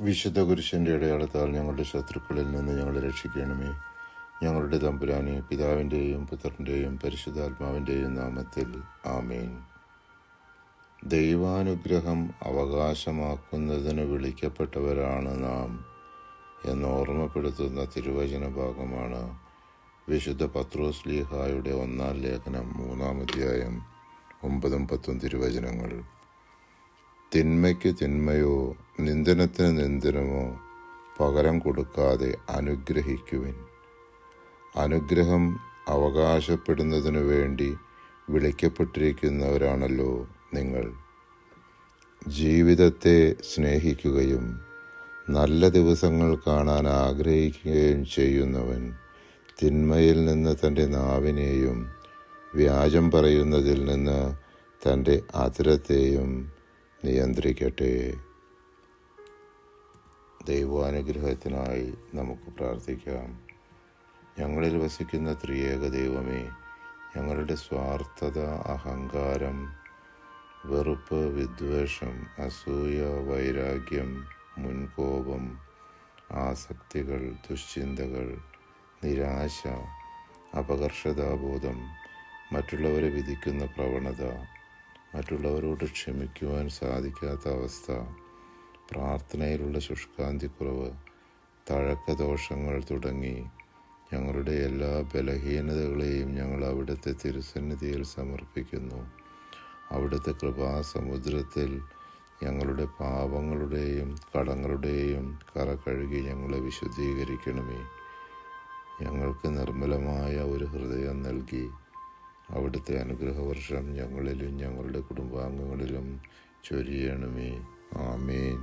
വിശുദ്ധ കുരിശിൻ്റെ അടയാളത്താൽ ഞങ്ങളുടെ ശത്രുക്കളിൽ നിന്ന് ഞങ്ങളെ രക്ഷിക്കണമേ. ഞങ്ങളുടെ തമ്പുരാനെ, പിതാവിൻ്റെയും പുത്രൻ്റെയും പരിശുദ്ധാത്മാവിൻ്റെയും നാമത്തിൽ ആമേൻ. ദൈവാനുഗ്രഹം അവകാശമാക്കുന്നതിന് വിളിക്കപ്പെട്ടവരാണ് നാം എന്ന് ഓർമ്മപ്പെടുത്തുന്ന തിരുവചന ഭാഗമാണ് വിശുദ്ധ പത്രോസ് ശ്ലീഹായുടെ 1-ാം ലേഖനം 3-ാം അധ്യായം 9-10 തിരുവചനങ്ങൾ. തിന്മയ്ക്ക് തിന്മയോ നിന്ദനത്തിന് നിന്ദനമോ പകരം കൊടുക്കാതെ അനുഗ്രഹിക്കുവിൻ. അനുഗ്രഹം അവകാശപ്പെടുന്നതിനു വേണ്ടി വിളിക്കപ്പെട്ടിരിക്കുന്നവരാണല്ലോ നിങ്ങൾ. ജീവിതത്തെ സ്നേഹിക്കുകയും നല്ല ദിവസങ്ങൾ കാണാൻ ആഗ്രഹിക്കുകയും ചെയ്യുന്നവൻ തിന്മയിൽ നിന്ന് തൻ്റെ നാവിനെയും വ്യാജം പറയുന്നതിൽ നിന്ന് തൻ്റെ അധരത്തെയും നിയന്ത്രിക്കട്ടെ. ദൈവാനുഗ്രഹത്തിനായി നമുക്ക് പ്രാർത്ഥിക്കാം. ഞങ്ങളിൽ വസിക്കുന്ന ത്രിയേക ദൈവമേ, ഞങ്ങളുടെ സ്വാർത്ഥത, അഹങ്കാരം, വെറുപ്പ്, വിദ്വേഷം, അസൂയ, വൈരാഗ്യം, മുൻകോപം, ആസക്തികൾ, ദുശ്ചിന്തകൾ, നിരാശ, അപകർഷതാബോധം, മറ്റുള്ളവരെ വിധിക്കുന്ന പ്രവണത, മറ്റുള്ളവരോട് ക്ഷമിക്കുവാൻ സാധിക്കാത്ത അവസ്ഥ, പ്രാർത്ഥനയിലുള്ള ശുഷ്കാന്തിക്കുറവ്, തഴക്കദോഷങ്ങൾ തുടങ്ങി ഞങ്ങളുടെ എല്ലാ ബലഹീനതകളെയും ഞങ്ങൾ അവിടുത്തെ തിരുസന്നിധിയിൽ സമർപ്പിക്കുന്നു. അവിടുത്തെ കൃപാസമുദ്രത്തിൽ ഞങ്ങളുടെ പാപങ്ങളുടെയും കടങ്ങളുടെയും കറ കഴുകി ഞങ്ങളെ വിശുദ്ധീകരിക്കണമേ. ഞങ്ങൾക്ക് നിർമ്മലമായ ഒരു ഹൃദയം നൽകി അവിടുത്തെ അനുഗ്രഹവർഷം ഞങ്ങളിലും ഞങ്ങളുടെ കുടുംബാംഗങ്ങളിലും ചൊരിയണമേ. ആമേൻ.